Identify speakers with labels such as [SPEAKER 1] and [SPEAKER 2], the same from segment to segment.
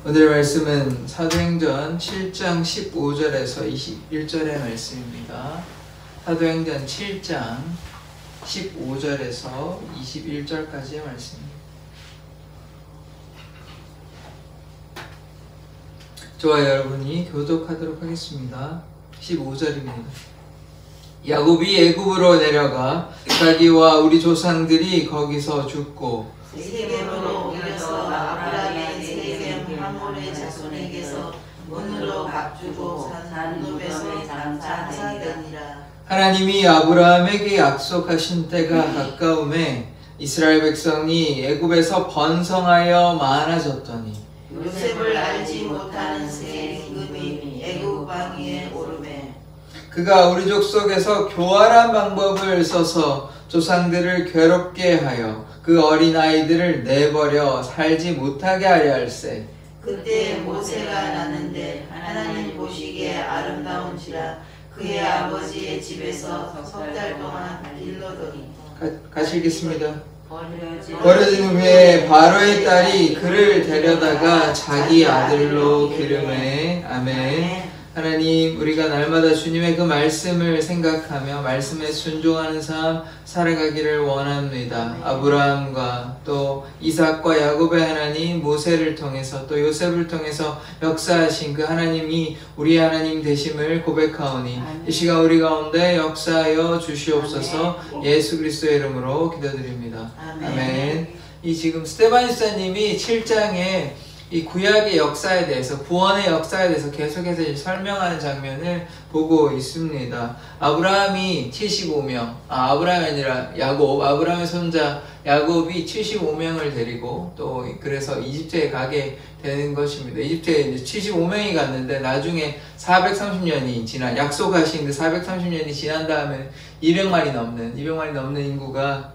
[SPEAKER 1] 오늘의 말씀은 사도행전 7장 15절에서 21절의 말씀입니다. 사도행전 7장 15절에서 21절까지의 말씀입니다. 저와 여러분이 교독하도록 하겠습니다. 15절입니다. 야곱이 애굽으로 내려가 자기와 우리 조상들이 거기서 죽고
[SPEAKER 2] 세겜으로 옮겨서 아브라함의 세겜 하몰의 자손에게서 문으로 값주고 산룹에서 장사되니라.
[SPEAKER 1] 하나님이 아브라함에게 약속하신 때가 가까움에 이스라엘 백성이 애굽에서 번성하여 많아졌더니
[SPEAKER 2] 요셉을 알지 못하는 새 임금이 애굽 왕 위에 오르매
[SPEAKER 1] 그가 우리 족속에서 교활한 방법을 써서 조상들을 괴롭게 하여 그 어린 아이들을 내버려 살지 못하게 하려 할세.
[SPEAKER 2] 그때 모세가 났는데 하나님 보시기에 아름다운지라 그의 아버지의 집에서 석 달 동안 길러더니
[SPEAKER 1] 가시겠습니다. 버려진 후에 바로의 딸이 그를 데려다가 자기 아들로 기르매. 아멘. 하나님, 우리가 날마다 주님의 그 말씀을 생각하며 말씀에 순종하는 삶 살아가기를 원합니다. 아브라함과 또 이삭과 야곱의 하나님, 모세를 통해서 또 요셉을 통해서 역사하신 그 하나님이 우리 하나님 되심을 고백하오니 이 시간 우리 가운데 역사하여 주시옵소서. 예수 그리스도의 이름으로 기도드립니다. 아멘. 이 지금 스테반 집사님이 7장에 이 구약의 역사에 대해서, 구원의 역사에 대해서 계속해서 설명하는 장면을 보고 있습니다. 아브라함이 75명, 아브라함이 아니라 야곱, 아브라함의 손자 야곱이 75명을 데리고 또 그래서 이집트에 가게 되는 것입니다. 이집트에 이제 75명이 갔는데 나중에 430년이 지난, 약속하신 그 430년이 지난 다음에 200만이 넘는 인구가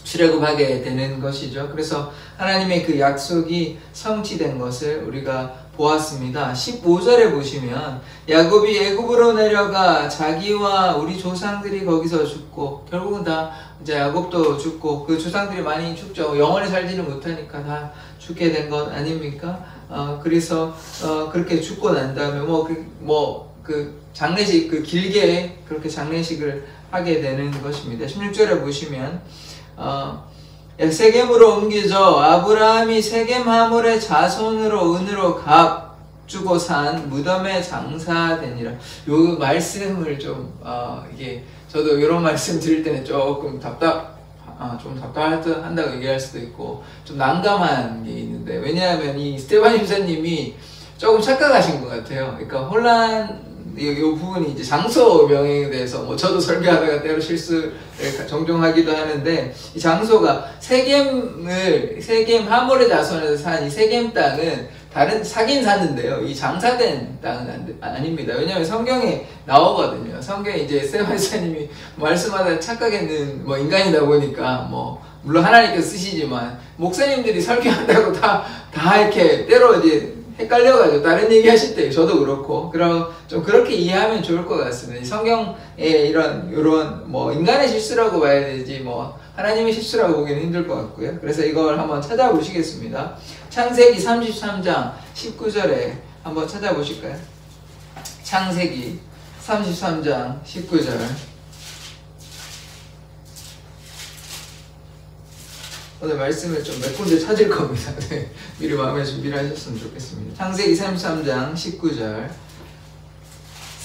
[SPEAKER 1] 출애굽하게 되는 것이죠. 그래서 하나님의 그 약속이 성취된 것을 우리가 보았습니다. 15절에 보시면 야곱이 애굽으로 내려가 자기와 우리 조상들이 거기서 죽고, 결국은 다 이제 야곱도 죽고 그 조상들이 많이 죽죠. 영원히 살지는 못하니까 다 죽게 된 것 아닙니까? 그래서 그렇게 죽고 난 다음에 장례식, 길게 그렇게 장례식을 하게 되는 것입니다. 16절에 보시면 세겜으로 옮기죠. 아브라함이 세겜 하몰의 자손으로 은으로 값 주고 산 무덤에 장사되니라. 요 말씀을 좀 이게 저도 이런 말씀 드릴 때는 조금 답답한다고 얘기할 수도 있고 좀 난감한 게 있는데, 왜냐하면 이 스테반 집사님이 조금 착각하신 것 같아요. 그러니까 이 부분이 이제 장소 명에 대해서 저도 설교하다가 때로 실수를 종종 하기도 하는데, 이 장소가 세겜 하몰의 자손에서 산 이 세겜 땅은 사긴 샀는데요. 이 장사된 땅은 아닙니다. 왜냐하면 성경에 나오거든요. 성경에 이제 스테반 집사님이 말씀하다 착각했는 인간이다 보니까 물론 하나님께서 쓰시지만 목사님들이 설교한다고 다 이렇게 때로 이제 헷갈려가지고 다른 얘기 하실 때 저도 그렇고 좀 그렇게 이해하면 좋을 것 같습니다. 성경에 이런 인간의 실수라고 봐야 되지 하나님의 실수라고 보기는 힘들 것 같고요. 그래서 이걸 한번 찾아보시겠습니다. 창세기 33장 19절에 한번 찾아보실까요? 창세기 33장 19절. 오늘 말씀을 좀 몇 군데 찾을 겁니다. 네, 미리 마음에 준비를 하셨으면 좋겠습니다. 창세기 33장 19절,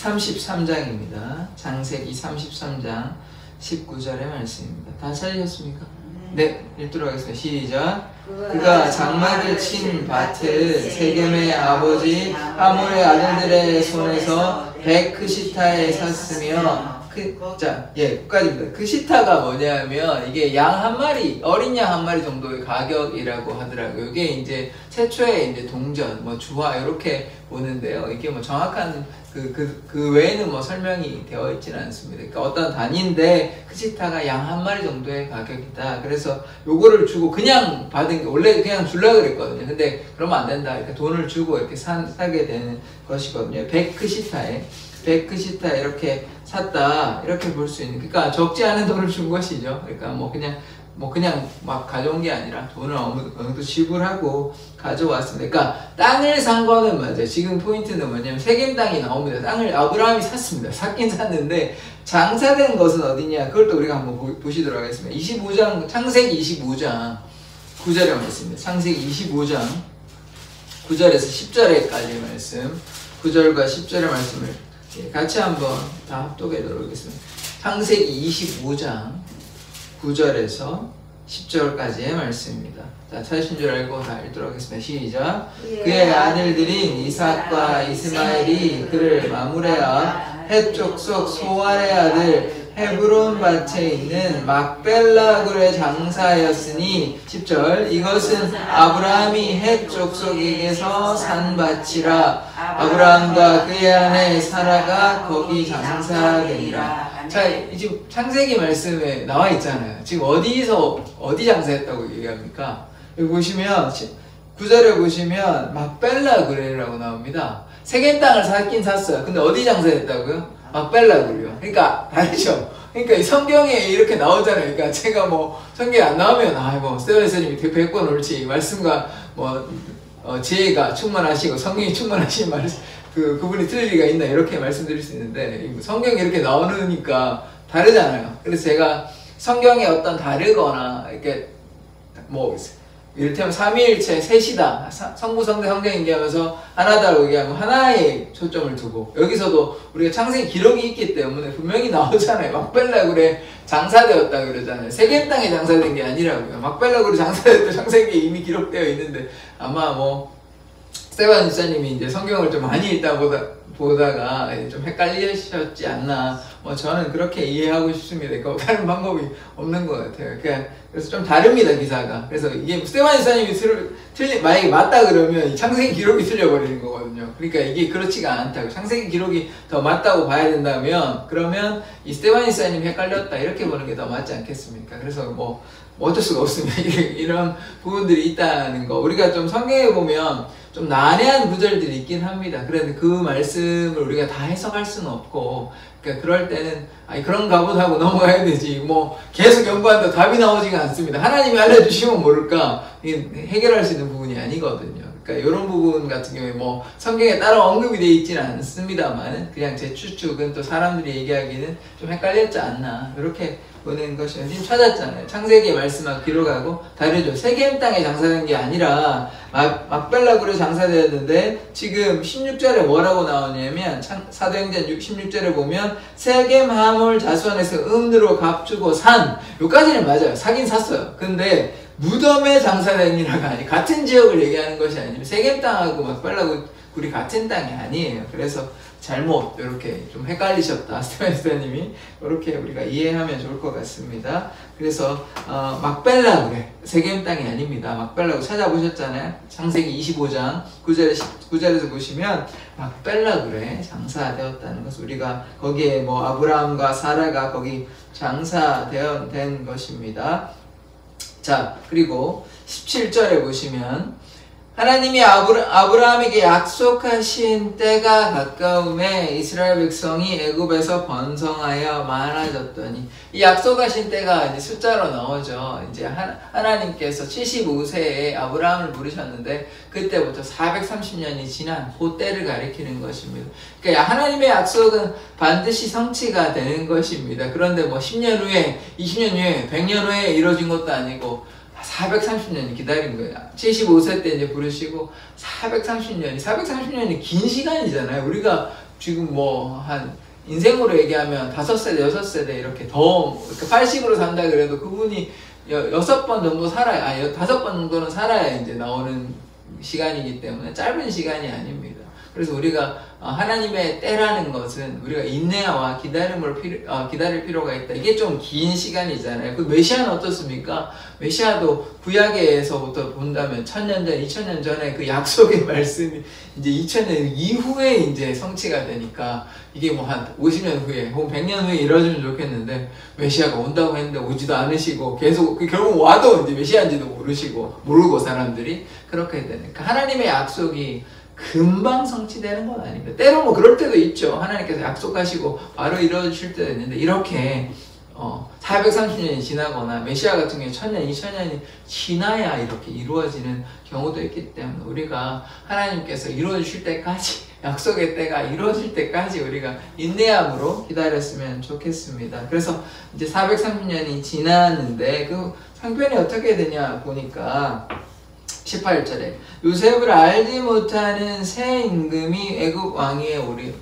[SPEAKER 1] 33장입니다. 창세기 33장 19절의 말씀입니다. 다 찾으셨습니까? 네, 읽도록 하겠습니다. 시작. 그가 장막을 친 밭을 세겜의 아버지 하몰의 아들들의 손에서 베크시타에 샀으며 끝까지입니다. 그 시타가 뭐냐면 이게 양 한 마리, 어린 양 한 마리 정도의 가격이라고 하더라고요. 이게 이제 최초의 이제 동전, 주화 이렇게 보는데요. 이게 정확한 그 외에는 설명이 되어 있지는 않습니다. 그러니까 어떤 단위인데 그 시타가 양 한 마리 정도의 가격이다. 그래서 요거를 주고 그냥 받은 게, 원래 그냥 주려고 그랬거든요. 근데 그러면 안 된다. 그러니까 돈을 주고 이렇게 사게 되는 것이거든요. 베크시타 이렇게 샀다, 이렇게 볼 수 있는, 그러니까 적지 않은 돈을 준 것이죠. 그러니까 그냥 뭐 그냥 막 가져온 게 아니라 돈을 어느 정도 지불하고 가져왔습니다. 그러니까 땅을 산 거는 맞아요. 지금 포인트는 뭐냐면 세겜 땅이 나옵니다. 땅을 아브라함이 샀습니다. 샀긴 샀는데 장사된 것은 어디냐? 그걸 또 우리가 한번 보시도록 하겠습니다. 25장 창세기 25장 9절에 말씀입니다. 창세기 25장 9절에서 10절에까지의 말씀, 9절과 10절의 말씀을 같이 한번 다 합독하도록 하겠습니다. 창세기 25장 9절에서 10절까지의 말씀입니다. 자, 찾으신 줄 알고 다 읽도록 하겠습니다. 시작. 그의 아들들인 이삭과 이스마엘이 그를 마므레아 헷 족속 소알의 아들 헤브론 밭에 있는 막벨라굴의 장사였으니 10절 이것은 아브라함이 헷 족속에게서 산 밭이라 아브라함과 그의 아내 사라가 거기 장사되니라. 자, 지금 창세기 말씀에 나와 있잖아요. 지금 어디 장사했다고 얘기합니까? 여기 보시면 9절에 보시면 막벨라굴이라고 나옵니다. 세겜 땅을 샀긴 샀어요. 근데 어디 장사했다고요? 막벨라굴이요. 그러니까 다르죠. 그러니까 이 성경에 이렇게 나오잖아요. 그러니까 제가 뭐 성경에 안 나오면 뭐 스테반 선생님이 100번 옳지 말씀과 뭐 지혜가 충만하시고 성령이 충만하신 말씀 그분이 틀릴 리가 있나 이렇게 말씀드릴 수 있는데 성경에 이렇게 나오니까 다르잖아요. 그래서 제가 성경에 어떤 다르거나 이렇게 뭐 이를테면 삼위일체 셋이다 성부 성대 성령 얘기하면서 하나다라고 얘기하면 하나에 초점을 두고 여기서도 우리가 창세기 기록이 있기 때문에 분명히 나오잖아요. 막벨라굴에 장사되었다 그러잖아요. 세겜 땅에 장사된 게 아니라고요. 막벨라굴에 장사됐다 창세기에 이미 기록되어 있는데 아마 뭐 스테반 집사님이 이제 성경을 좀 많이 읽다 보다가 좀 헷갈리셨지 않나. 뭐 저는 그렇게 이해하고 싶습니다. 다른 방법이 없는 것 같아요. 그래서 좀 다릅니다, 기사가. 그래서 이게 스테반 집사님이 만약에 맞다 그러면 창세기 기록이 틀려버리는 거거든요. 그러니까 이게 그렇지가 않다고. 창세기 기록이 더 맞다고 봐야 된다면, 그러면 이 스테반 집사님이 헷갈렸다. 이렇게 보는 게 더 맞지 않겠습니까? 그래서 뭐 어쩔 수가 없습니다. 이런 부분들이 있다는 거. 우리가 좀 성경에 보면 좀 난해한 구절들이 있긴 합니다. 그런데 그 말씀을 우리가 다 해석할 수는 없고, 그러니까 그럴 때는 그런가 보다 하고 넘어가야 되지. 뭐 계속 연구한다 답이 나오지가 않습니다. 하나님이 알려주시면 모를까 해결할 수 있는 부분이 아니거든요. 그러니까 이런 부분 같은 경우에 뭐 성경에 따로 언급이 되어 있지는 않습니다만 그냥 제 추측은 또 사람들이 얘기하기는 좀 헷갈렸지 않나 이렇게 보는 것이에요. 지금 찾았잖아요. 창세기의 말씀하고 기록하고 다르죠. 세겜 땅에 장사된 게 아니라 막벨라굴에 장사되었는데 지금 16절에 뭐라고 나오냐면 사도행전 16절에 보면 세겜 하몰 자손에서 음으로 값주고 산 요까지는 맞아요. 사긴 샀어요. 근데 무덤에 장사된이라가 아니 같은 지역을 얘기하는 것이 아니면 세겜 땅하고 막벨라굴이 같은 땅이 아니에요. 그래서 잘못 이렇게 좀 헷갈리셨다 스테반 집사님이 이렇게 우리가 이해하면 좋을 것 같습니다. 그래서 막벨라굴에 세겜 땅이 아닙니다. 막벨라굴 찾아보셨잖아요. 창세기 25장 9절에서 보시면 막벨라굴에 장사되었다는 것을 우리가 거기에 뭐 아브라함과 사라가 거기 장사된 것입니다. 자, 그리고 17절에 보시면 하나님이 아브라함에게 약속하신 때가 가까움에 이스라엘 백성이 애굽에서 번성하여 많아졌더니 이 약속하신 때가 이제 숫자로 나오죠. 이제 하나님께서 75세에 아브라함을 부르셨는데 그때부터 430년이 지난 그 때를 가리키는 것입니다. 그러니까 하나님의 약속은 반드시 성취가 되는 것입니다. 그런데 뭐 10년 후에, 20년 후에, 100년 후에 이루어진 것도 아니고 430년이 기다린 거예요. 75세 때 이제 부르시고 430년이 긴 시간이잖아요. 우리가 지금 뭐 한 인생으로 얘기하면 5세대, 6세대 이렇게 더 80으로 산다 그래도 그분이 6번 정도 살아야, 5번 정도는 살아야 이제 나오는 시간이기 때문에 짧은 시간이 아닙니다. 그래서 우리가 하나님의 때라는 것은 우리가 인내와 기다릴 필요가 있다. 이게 좀 긴 시간이잖아요. 그 메시아는 어떻습니까? 메시아도 구약에서부터 본다면 1000년 전, 2000년 전에 그 약속의 말씀이 이제 2000년 이후에 이제 성취가 되니까 이게 뭐 한 50년 후에 혹은 100년 후에 이루어지면 좋겠는데 메시아가 온다고 했는데 오지도 않으시고 계속 결국 와도 이제 메시아인지도 모르고 사람들이 그렇게 되니까 하나님의 약속이 금방 성취되는 건 아닙니다. 때로 뭐 그럴 때도 있죠. 하나님께서 약속하시고 바로 이루어질 때도 있는데 이렇게 430년이 지나거나 메시아 같은 경우에 1000년, 2000년이 지나야 이렇게 이루어지는 경우도 있기 때문에 우리가 하나님께서 이루어주실 때까지, 약속의 때가 이루어질 때까지 우리가 인내함으로 기다렸으면 좋겠습니다. 그래서 이제 430년이 지났는데 그 형편이 어떻게 되냐 보니까 18절에 요셉을 알지 못하는 새 임금이 애굽 왕위에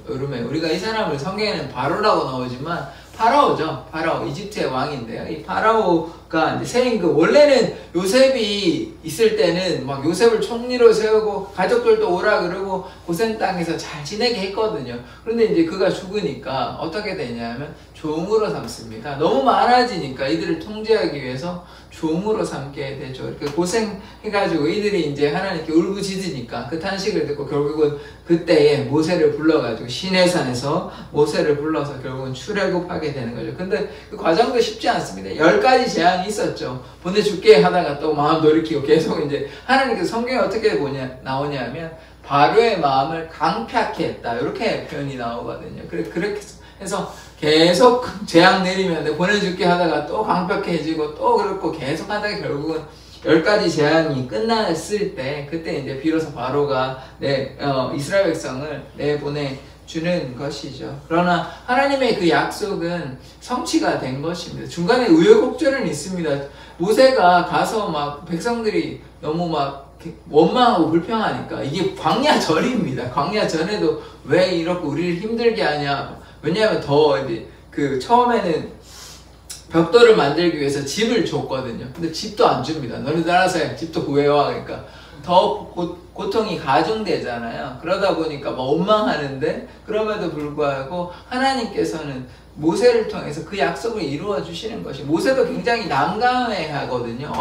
[SPEAKER 1] 오르매, 우리가 이 사람을 성경에는 바로라고 나오지만 파라오죠. 파라오, 이집트의 왕인데요. 이 파라오가 이제 새 임금, 원래는 요셉이 있을 때는 막 요셉을 총리로 세우고 가족들도 오라 그러고 고센 땅에서 잘 지내게 했거든요. 그런데 이제 그가 죽으니까 어떻게 되냐면 종으로 삼습니다. 너무 많아지니까 이들을 통제하기 위해서 종으로 삼게 되죠. 이렇게 고생해가지고 이들이 이제 하나님께 울부짖으니까 그 탄식을 듣고 결국은 그때에 모세를 불러가지고 시내산에서 모세를 불러서 결국은 출애굽하게 되는 거죠. 근데 그 과정도 쉽지 않습니다. 10가지 재앙이 있었죠. 보내줄게 하다가 또 마음 돌이키고 계속 이제 하나님께서 성경에 어떻게 나오냐면 바로의 마음을 강팍해 했다. 이렇게 표현이 나오거든요. 그렇게 해서 계속 재앙 내리면 보내줄게 하다가 또 강팍해지고 또 그렇고 계속 하다가 결국은 10가지 재앙이 끝났을 때 그때 이제 비로소 바로가 이스라엘 백성을 내보내주는 것이죠. 그러나 하나님의 그 약속은 성취가 된 것입니다. 중간에 우여곡절은 있습니다. 모세가 가서 막 백성들이 너무 막 원망하고 불평하니까 이게 광야절입니다. 광야전에도 왜 이렇게 우리를 힘들게 하냐. 왜냐하면 더 이제 그 처음에는 벽돌을 만들기 위해서 집을 줬거든요. 근데 집도 안 줍니다. 너희들 알아서 해. 집도 구해와. 그러니까 더 고통이 가중되잖아요. 그러다 보니까 막 원망하는데 그럼에도 불구하고 하나님께서는 모세를 통해서 그 약속을 이루어 주시는 것이, 모세도 굉장히 난감해 하거든요.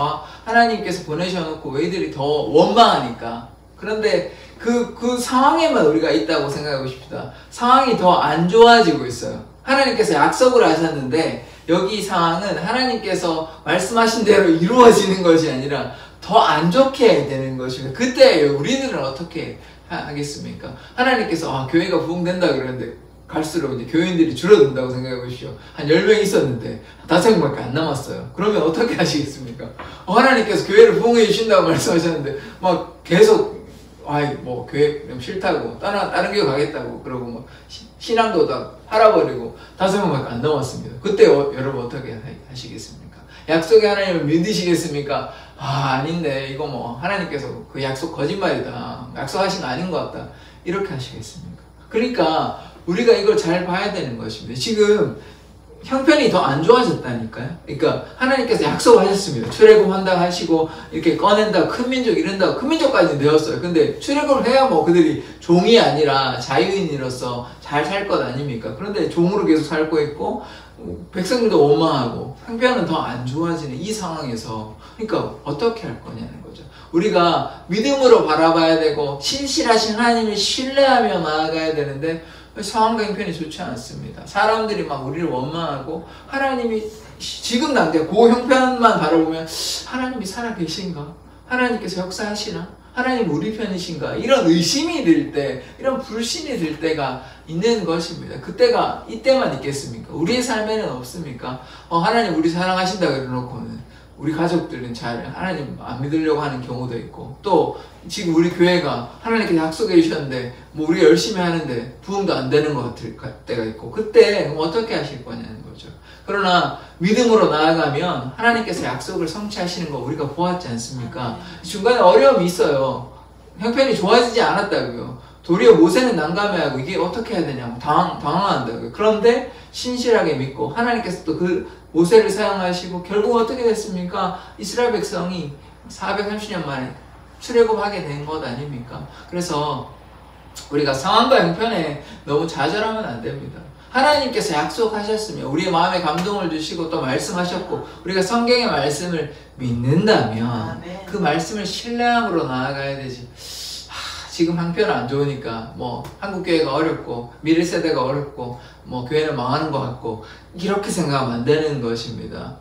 [SPEAKER 1] 하나님께서 보내셔놓고 왜 이들이 더 원망하니까. 그런데 그 상황에만 우리가 있다고 생각해 보십시다. 상황이 더 안 좋아지고 있어요. 하나님께서 약속을 하셨는데 여기 상황은 하나님께서 말씀하신 대로 이루어지는 것이 아니라 더 안 좋게 되는 것입니다. 그때 우리들은 어떻게 하겠습니까? 하나님께서 교회가 부흥된다 그러는데 갈수록 이제 교인들이 줄어든다고 생각해 보십시오. 한 10명 있었는데 5명밖에 안 남았어요. 그러면 어떻게 하시겠습니까? 하나님께서 교회를 부흥해 주신다고 말씀하셨는데 막 계속 뭐 교회 싫다고 다른 교회 가겠다고 그러고 뭐 신앙도 다 팔아버리고 5명밖에 안 남았습니다. 그때 여러분 어떻게 하시겠습니까? 약속의 하나님을 믿으시겠습니까? 아닌데 이거 뭐 하나님께서 그 약속 거짓말이다. 약속하신 거 아닌 것 같다. 이렇게 하시겠습니까? 그러니까 우리가 이걸 잘 봐야 되는 것입니다. 지금 형편이 더 안 좋아졌다니까요. 그러니까 하나님께서 약속하셨습니다. 출애굽한다고 하시고 이렇게 꺼낸다고 큰 민족 이런다고 큰 민족까지 되었어요. 근데 출애굽을 해야 뭐 그들이 종이 아니라 자유인으로서 잘 살 것 아닙니까? 그런데 종으로 계속 살고 있고 백성들도 원망하고 형편은 더 안 좋아지는 이 상황에서 그러니까 어떻게 할 거냐는 거죠. 우리가 믿음으로 바라봐야 되고 신실하신 하나님을 신뢰하며 나아가야 되는데 상황과 형편이 좋지 않습니다. 사람들이 막 우리를 원망하고 하나님이 지금 당장 그 형편만 바라보면 하나님이 살아계신가? 하나님께서 역사하시나? 하나님 우리 편이신가? 이런 의심이 들 때, 이런 불신이 들 때가 있는 것입니다. 그때가 이때만 있겠습니까? 우리의 삶에는 없습니까? 하나님 우리 사랑하신다 그러놓고는 우리 가족들은 잘 하나님 안 믿으려고 하는 경우도 있고, 또 지금 우리 교회가 하나님께 약속해 주셨는데 뭐 우리 열심히 하는데 부흥도 안 되는 것 같을 때가 있고, 그때 그럼 어떻게 하실 거냐는 거죠. 그러나 믿음으로 나아가면 하나님께서 약속을 성취하시는 거 우리가 보았지 않습니까? 중간에 어려움이 있어요. 형편이 좋아지지 않았다고요. 도리어 모세는 난감해하고 이게 어떻게 해야 되냐고 당황한다고요. 그런데 신실하게 믿고 하나님께서 또 그 모세를 사용하시고 결국 어떻게 됐습니까? 이스라엘 백성이 430년 만에 출애굽하게 된 것 아닙니까? 그래서 우리가 상황과 형편에 너무 좌절하면 안 됩니다. 하나님께서 약속하셨으면 우리의 마음에 감동을 주시고 또 말씀하셨고 우리가 성경의 말씀을 믿는다면 그 말씀을 신뢰함으로 나아가야 되지. 지금 형편 안 좋으니까 뭐 한국교회가 어렵고 미래 세대가 어렵고 뭐 교회는 망하는 것 같고 이렇게 생각하면 안 되는 것입니다.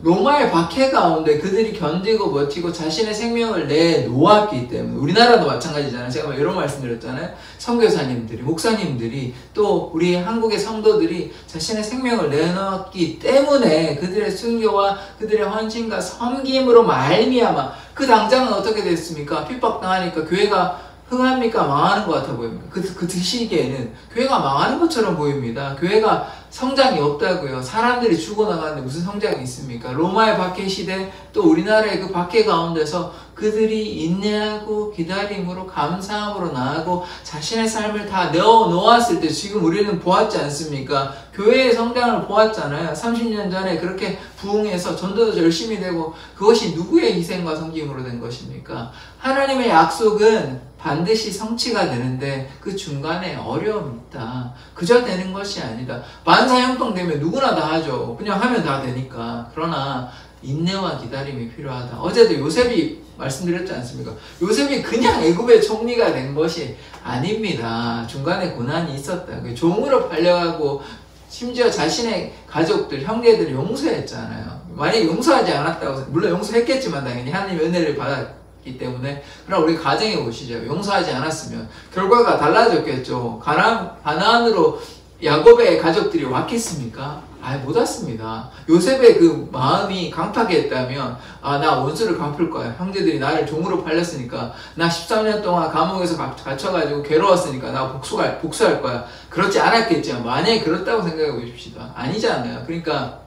[SPEAKER 1] 로마의 박해 가운데 그들이 견디고 버티고 자신의 생명을 내놓았기 때문에, 우리나라도 마찬가지잖아요. 제가 이런 말씀드렸잖아요. 선교사님들이, 목사님들이, 또 우리 한국의 성도들이 자신의 생명을 내놓았기 때문에 그들의 순교와 그들의 헌신과 섬김으로 말미암아 그 당장은 어떻게 됐습니까? 핍박당하니까 교회가 흥합니까? 망하는 것 같아 보입니다. 그 시기에는 교회가 망하는 것처럼 보입니다. 교회가 성장이 없다고요. 사람들이 죽어나가는데 무슨 성장이 있습니까? 로마의 박해 시대, 또 우리나라의 그 박해 가운데서 그들이 인내하고 기다림으로 감사함으로 나아가고 자신의 삶을 다 내어놓았을 때 지금 우리는 보았지 않습니까? 교회의 성장을 보았잖아요. 30년 전에 그렇게 부흥해서 전도도 열심히 되고, 그것이 누구의 희생과 섬김으로 된 것입니까? 하나님의 약속은 반드시 성취가 되는데 그 중간에 어려움이 있다. 그저 되는 것이 아니다. 만사형통되면 누구나 다 하죠. 그냥 하면 다 되니까. 그러나 인내와 기다림이 필요하다. 어제도 요셉이 말씀드렸지 않습니까? 요셉이 그냥 애굽의 총리가 된 것이 아닙니다. 중간에 고난이 있었다. 종으로 팔려가고 심지어 자신의 가족들, 형제들을 용서했잖아요. 만약에 용서하지 않았다고, 물론 용서했겠지만 당연히 하나님의 은혜를 받았기 때문에. 그럼 우리 가정에 보시죠. 용서하지 않았으면 결과가 달라졌겠죠. 가나안으로 야곱의 가족들이 왔겠습니까? 못 왔습니다. 요셉의 그 마음이 강팍했다면, 나 원수를 갚을 거야. 형제들이 나를 종으로 팔렸으니까, 나 13년 동안 감옥에서 갇혀가지고 괴로웠으니까 나 복수할 거야. 그렇지 않았겠지만, 만약에 그렇다고 생각해 보십시다. 아니잖아요. 그러니까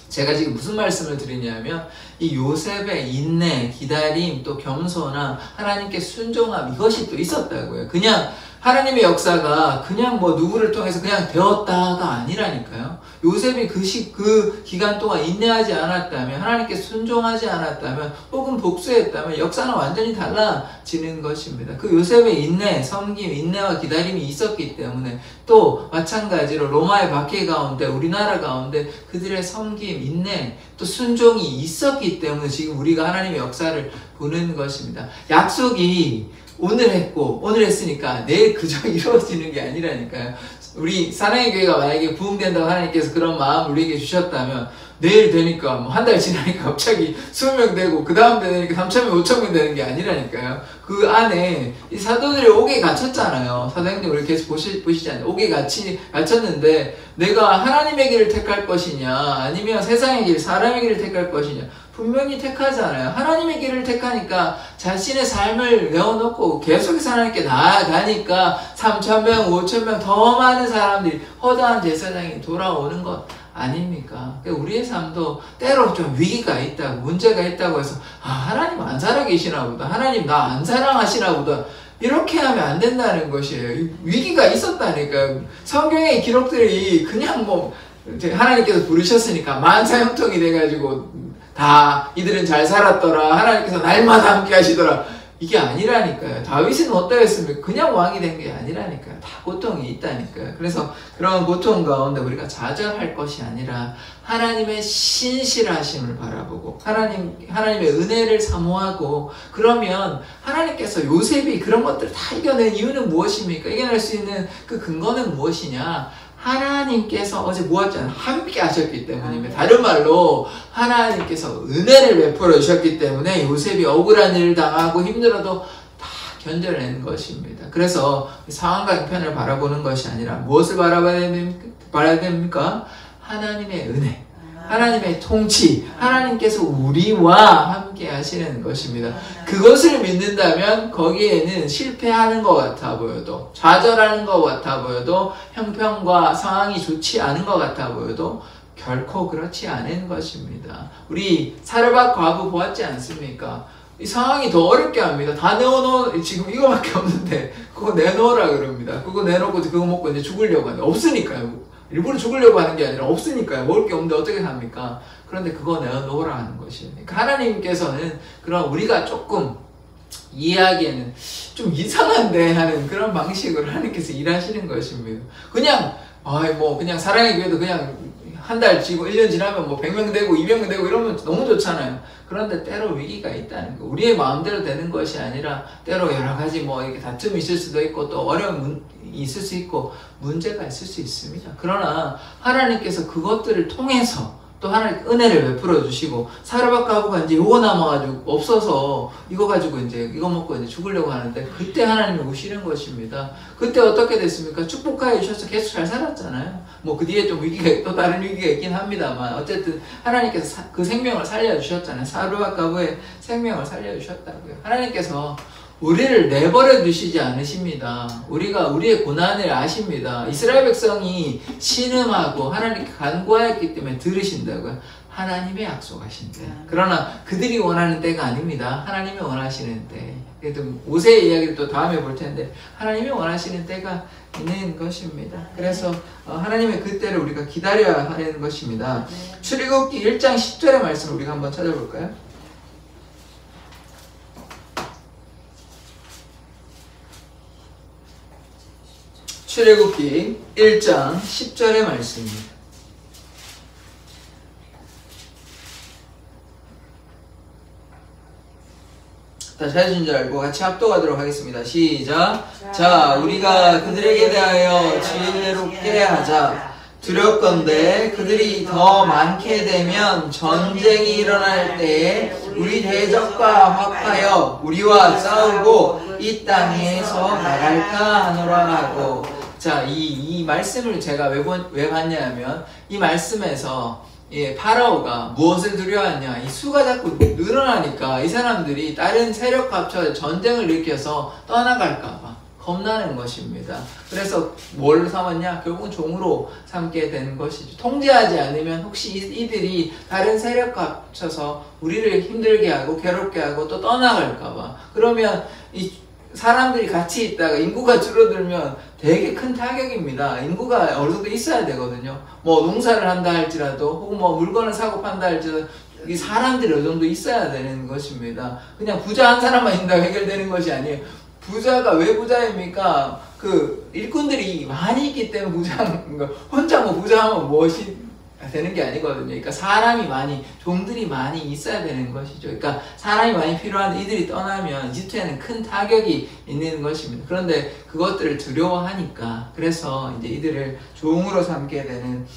[SPEAKER 1] 제가 지금 무슨 말씀을 드리냐면, 이 요셉의 인내, 기다림, 또 겸손함, 하나님께 순종함, 이것이 또 있었다고요. 그냥 하나님의 역사가 그냥 뭐 누구를 통해서 그냥 되었다가 아니라니까요. 요셉이 그 기간 동안 인내하지 않았다면, 하나님께 순종하지 않았다면, 혹은 복수했다면 역사는 완전히 달라지는 것입니다. 그 요셉의 인내, 섬김, 인내와 기다림이 있었기 때문에, 또 마찬가지로 로마의 박해 가운데, 우리나라 가운데 그들의 섬김, 인내, 또 순종이 있었기 때문에 지금 우리가 하나님의 역사를 보는 것입니다. 약속이 오늘 했으니까 내일 그저 이루어지는 게 아니라니까요. 우리 사랑의 교회가 만약에 부흥된다고 하나님께서 그런 마음을 우리에게 주셨다면, 내일 되니까 뭐 한 달 지나니까 갑자기 20명 되고, 그 다음 되니까 3,000명, 5,000명 되는 게 아니라니까요. 그 안에 이 사도들이 옥에 갇혔잖아요. 사도행전 우리 계속 보시지 않나요? 옥에 갇혔는데 내가 하나님의 길을 택할 것이냐, 아니면 세상의 길, 사람의 길을 택할 것이냐, 분명히 택하잖아요. 하나님의 길을 택하니까 자신의 삶을 내어놓고 계속해서 하나님께 나아가니까 3,000명, 5,000명 더 많은 사람들이, 허다한 제사장이 돌아오는 것 아닙니까? 우리의 삶도 때로 좀 위기가 있다고, 문제가 있다고 해서 하나님 안 살아계시나 보다, 하나님 나 안 사랑하시나 보다, 이렇게 하면 안 된다는 것이에요. 위기가 있었다니까요. 성경의 기록들이 그냥 뭐 하나님께서 부르셨으니까 만사형통이 돼가지고 다 이들은 잘 살았더라, 하나님께서 날마다 함께 하시더라, 이게 아니라니까요. 다윗은 어떠했습니까? 그냥 왕이 된 게 아니라니까요. 다 고통이 있다니까요. 그래서 그런 고통 가운데 우리가 좌절할 것이 아니라 하나님의 신실하심을 바라보고 하나님의 은혜를 사모하고, 그러면 하나님께서 요셉이 그런 것들을 다 이겨낸 이유는 무엇입니까? 이겨낼 수 있는 그 근거는 무엇이냐? 하나님께서 어제 모았잖아요. 함께 하셨기 때문입니다. 다른 말로 하나님께서 은혜를 베풀어 주셨기 때문에 요셉이 억울한 일을 당하고 힘들어도 다 견뎌낸 것입니다. 그래서 상황과 형편을 바라보는 것이 아니라 무엇을 바라봐야 됩니까? 하나님의 은혜, 하나님의 통치, 하나님께서 우리와 함께 하시는 것입니다. 그것을 믿는다면 거기에는 실패하는 것 같아 보여도, 좌절하는 것 같아 보여도, 형편과 상황이 좋지 않은 것 같아 보여도 결코 그렇지 않은 것입니다. 우리 사르밧 과부 보았지 않습니까? 이 상황이 더 어렵게 합니다. 다 지금 이거밖에 없는데 그거 내놓으라 그럽니다. 그거 내놓고 그거 먹고 이제 죽으려고 하는데 없으니까요. 일부러 죽으려고 하는 게 아니라 없으니까요. 먹을 게 없는데 어떻게 삽니까? 그런데 그거 내어놓으라 하는 것이에요. 그러니까 하나님께서는 그런 우리가 조금 이해하기에는 좀 이상한데 하는 그런 방식으로 하나님께서 일하시는 것입니다. 그냥 그냥 사랑의 교회도 그냥 한 달 지고 1년 지나면 뭐 100명 되고 200명 되고 이러면 너무 좋잖아요. 그런데 때로 위기가 있다는 거. 우리의 마음대로 되는 것이 아니라 때로 여러 가지 뭐 이렇게 다툼이 있을 수도 있고, 또 어려움이 있을 수 있고, 문제가 있을 수 있습니다. 그러나 하나님께서 그것들을 통해서 또 하나님 은혜를 베풀어 주시고 사르밧 과부가 이제 요거 남아가지고 없어서 이거 가지고 이제 이거 먹고 이제 죽으려고 하는데 그때 하나님이 오시는 것입니다. 그때 어떻게 됐습니까? 축복하여 주셔서 계속 잘 살았잖아요. 뭐 그 뒤에 좀 위기가 또 다른 위기가 있긴 합니다만 어쨌든 하나님께서 그 생명을 살려 주셨잖아요. 사르밧 과부의 생명을 살려 주셨다고요. 하나님께서 우리를 내버려 두시지 않으십니다. 우리가 우리의 고난을 아십니다. 이스라엘 백성이 신음하고 하나님께 간구하였기 때문에 들으신다고요. 하나님의 약속하신대. 그러나 그들이 원하는 때가 아닙니다. 하나님이 원하시는 때. 그래도 모세의 이야기를 또 다음에 볼 텐데 하나님이 원하시는 때가 있는 것입니다. 그래서 하나님의 그 때를 우리가 기다려야 하는 것입니다. 출애굽기 1장 10절의 말씀을 우리가 한번 찾아볼까요? 출애굽기 1장 10절의 말씀입니다. 다 찾으신 줄 알고 같이 합독하도록 하겠습니다. 시작. 자, 우리가 그들에게 대하여 지혜롭게 하자. 두렵건대 그들이 더 많게 되면 전쟁이 일어날 때에 우리 대적과 합하여 우리와 싸우고 이 땅에서 나갈까 하노라 하고. 자, 이 말씀을 제가 왜 봤냐면 이 말씀에서 파라오가 무엇을 두려워하냐, 이 수가 자꾸 늘어나니까 이 사람들이 다른 세력과 합쳐 전쟁을 일으켜서 떠나갈까봐 겁나는 것입니다. 그래서 뭘 삼았냐? 결국은 종으로 삼게 된 것이죠. 통제하지 않으면 혹시 이들이 다른 세력과 합쳐서 우리를 힘들게 하고 괴롭게 하고 또 떠나갈까봐. 그러면 이 사람들이 같이 있다가 인구가 줄어들면 되게 큰 타격입니다. 인구가 어느 정도 있어야 되거든요. 뭐 농사를 한다 할지라도 혹은 뭐 물건을 사고 판다 할지라도 이 사람들이 어느 정도 있어야 되는 것입니다. 그냥 부자 한 사람만 있는다고 해결되는 것이 아니에요. 부자가 왜 부자입니까? 그 일꾼들이 많이 있기 때문에 부자인 거. 혼자 뭐 부자하면 무엇이 되는 게 아니거든요. 그러니까 사람이 많이, 종들이 많이 있어야 되는 것이죠. 그러니까 사람이 많이 필요한데 이들이 떠나면 이집트에는 큰 타격이 있는 것입니다. 그런데 그것들을 두려워하니까 그래서 이제 이들을 종으로 삼게 되는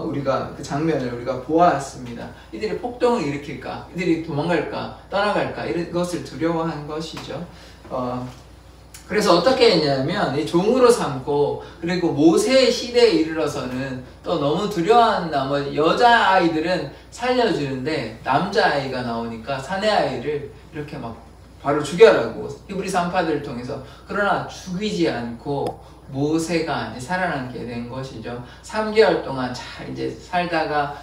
[SPEAKER 1] 우리가 그 장면을 우리가 보았습니다. 이들이 폭동을 일으킬까, 이들이 도망갈까, 떠나갈까 이런 것을 두려워한 것이죠. 그래서 어떻게 했냐면 이 종으로 삼고 그리고 모세의 시대에 이르러서는 또 너무 두려워한 나머지 여자아이들은 살려주는데 남자아이가 나오니까 사내아이를 이렇게 막 바로 죽여라고 히브리 산파들을 통해서. 그러나 죽이지 않고 모세가 이제 살아남게 된 것이죠. 3개월 동안 잘 이제 살다가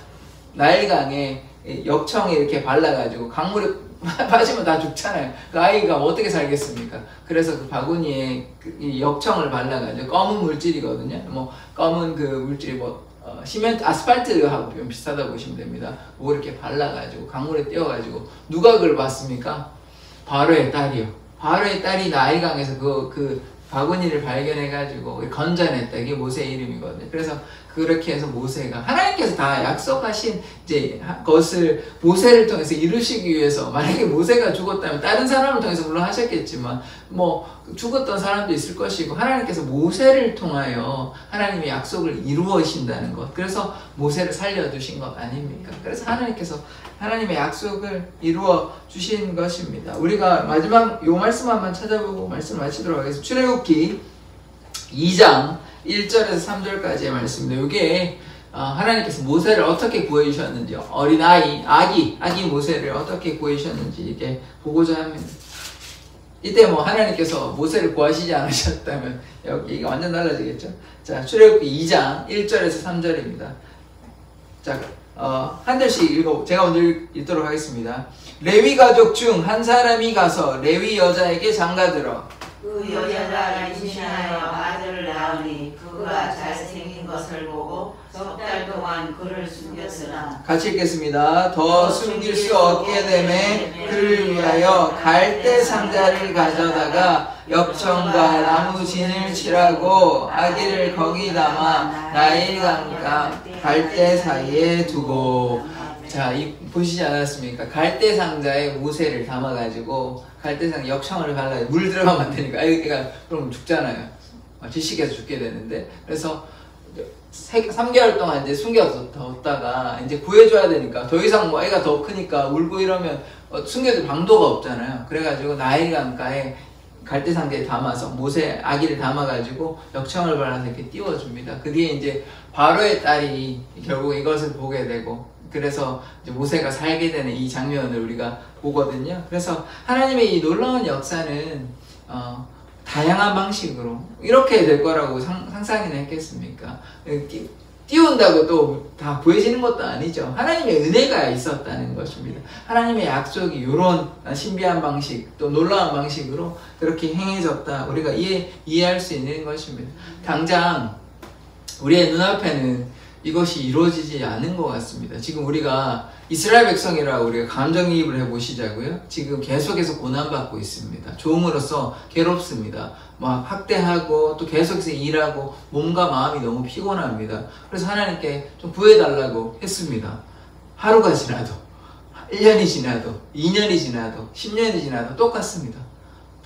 [SPEAKER 1] 나일강에 역청에 이렇게 발라가지고 강물에 빠지면 다 죽잖아요. 그 아이가 어떻게 살겠습니까? 그래서 그 바구니에 이 역청을 발라가지고 검은 물질이거든요. 뭐 검은 그 물질이 뭐 시멘트, 아스팔트하고 좀 비슷하다고 보시면 됩니다. 그거 이렇게 발라가지고 강물에 띄워가지고 누가 그걸 봤습니까? 바로의 딸이요. 바로의 딸이 나일강에서 그 바구니를 발견해가지고 건져냈다. 이게 모세의 이름이거든요. 그래서 그렇게 해서 모세가 하나님께서 다 약속하신 이제 것을 모세를 통해서 이루시기 위해서, 만약에 모세가 죽었다면 다른 사람을 통해서 물론 하셨겠지만 뭐 죽었던 사람도 있을 것이고 하나님께서 모세를 통하여 하나님의 약속을 이루어신다는 것. 그래서 모세를 살려두신 것 아닙니까? 그래서 하나님께서 하나님의 약속을 이루어 주신 것입니다. 우리가 마지막 요 말씀 한번 찾아보고 말씀 마치도록 하겠습니다. 출애굽기 2장 1절에서 3절까지의 말씀입니다. 이게 하나님께서 모세를 어떻게 구해주셨는지, 어린아이, 아기 모세를 어떻게 구해주셨는지 이게 보고자 합니다. 이때 뭐 하나님께서 모세를 구하시지 않으셨다면 여기가 완전 달라지겠죠. 자, 출애굽기 2장 1절에서 3절입니다. 자, 한 절씩 제가 먼저 읽도록 하겠습니다. 레위 가족 중 한 사람이 가서 레위 여자에게 장가들어
[SPEAKER 2] 그 여자가 임신하여 아들을 낳으니 그가 잘생긴 것을 보고 석 달 동안 그를 숨겼으나.
[SPEAKER 1] 같이 읽겠습니다. 더 숨길 수 없게 되매 그를 위하여 갈대 상자를 가져다가 역청과 나무 진을 칠하고 아기를 거기 담아 나일강과 갈대 사이에 두고. 자, 보시지 않았습니까? 갈대 상자에 모세를 담아가지고 갈대상 역청을 발라요. 물 들어가면 안 되니까 아이가 그럼 죽잖아요. 질식해서 죽게 되는데. 그래서 3개월 동안 이제 숨겨뒀다가 이제 구해줘야 되니까 더 이상 뭐 애가 더 크니까 울고 이러면 숨겨둘 방도가 없잖아요. 그래가지고 나일 강가에 갈대상자에 담아서 모세 아기를 담아가지고 역청을 발라서 이렇게 띄워줍니다. 그 뒤에 이제 바로의 딸이 결국 이것을 보게 되고, 그래서 이제 모세가 살게 되는 이 장면을 우리가 보거든요. 그래서 하나님의 이 놀라운 역사는 다양한 방식으로 이렇게 될 거라고 상상이나 했겠습니까? 띄운다고 또 다 구해지는 것도 아니죠. 하나님의 은혜가 있었다는 것입니다. 하나님의 약속이 이런 신비한 방식, 또 놀라운 방식으로 그렇게 행해졌다. 우리가 이해할 수 있는 것입니다. 당장 우리의 눈앞에는 이것이 이루어지지 않은 것 같습니다. 지금 우리가 이스라엘 백성이라고 우리가 감정이입을 해보시자고요. 지금 계속해서 고난받고 있습니다. 종으로서 괴롭습니다. 막 학대하고 또 계속해서 일하고 몸과 마음이 너무 피곤합니다. 그래서 하나님께 좀 구해달라고 했습니다. 하루가 지나도 1년이 지나도 2년이 지나도 10년이 지나도 똑같습니다.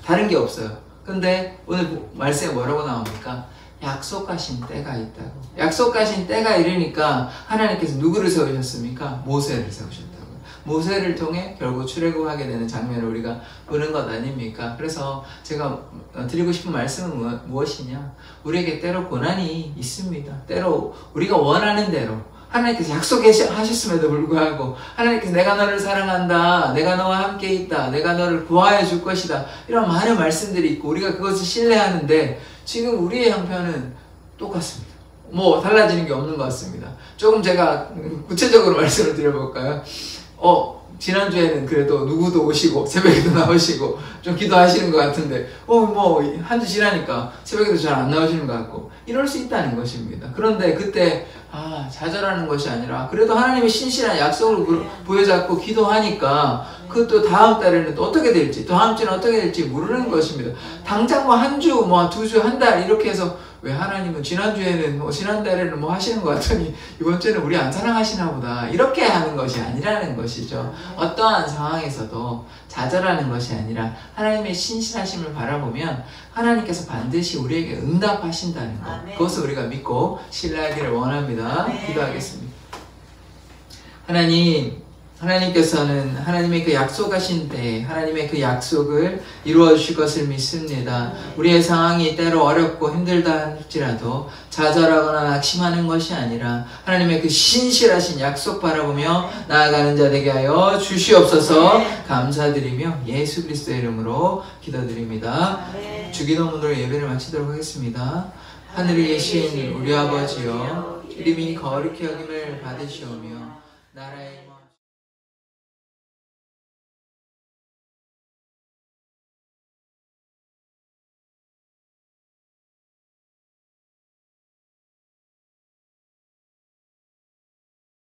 [SPEAKER 1] 다른 게 없어요. 근데 오늘 말씀에 뭐라고 나옵니까? 약속하신 때가 있다고. 약속하신 때가 이르니까 하나님께서 누구를 세우셨습니까? 모세를 세우셨다고요. 모세를 통해 결국 출애굽하게 되는 장면을 우리가 보는 것 아닙니까? 그래서 제가 드리고 싶은 말씀은 무엇이냐? 우리에게 때로 고난이 있습니다. 때로 우리가 원하는 대로 하나님께서 약속하셨음에도 불구하고 하나님께서 내가 너를 사랑한다, 내가 너와 함께 있다, 내가 너를 구하여 줄 것이다, 이런 많은 말씀들이 있고 우리가 그것을 신뢰하는데 지금 우리의 형편은 똑같습니다. 뭐 달라지는 게 없는 것 같습니다. 조금 제가 구체적으로 말씀을 드려볼까요? 지난주에는 그래도 누구도 오시고 새벽에도 나오시고 좀 기도하시는 것 같은데 뭐 한 주 지나니까 새벽에도 잘 안 나오시는 것 같고 이럴 수 있다는 것입니다. 그런데 그때 좌절하는 것이 아니라 그래도 하나님의 신실한 약속을 부여잡고 기도하니까 그 또 다음 달에는 또 어떻게 될지, 또 다음 주는 어떻게 될지 모르는 것입니다. 당장 뭐 한 주, 뭐 두 주, 한 달 이렇게 해서 왜 하나님은 지난주에는 지난달에는 하시는 것 같더니 이번 주에는 우리 안 사랑하시나 보다 이렇게 하는 것이 아니라는 것이죠. 어떠한 상황에서도 좌절하는 것이 아니라 하나님의 신실하심을 바라보면 하나님께서 반드시 우리에게 응답하신다는 것, 그것을 우리가 믿고 신뢰하기를 원합니다. 기도하겠습니다. 하나님께서는 하나님의 그 약속하신 때 하나님의 그 약속을 이루어 주실 것을 믿습니다. 우리의 상황이 때로 어렵고 힘들다 할지라도 좌절하거나 낙심하는 것이 아니라 하나님의 그 신실하신 약속 바라보며 나아가는 자 되게 하여 주시옵소서. 감사드리며 예수 그리스도의 이름으로 기도드립니다. 주기도문으로 예배를 마치도록 하겠습니다. 하늘에 계신 우리 아버지여, 이름이 거룩히 여김을 받으시오며 나라의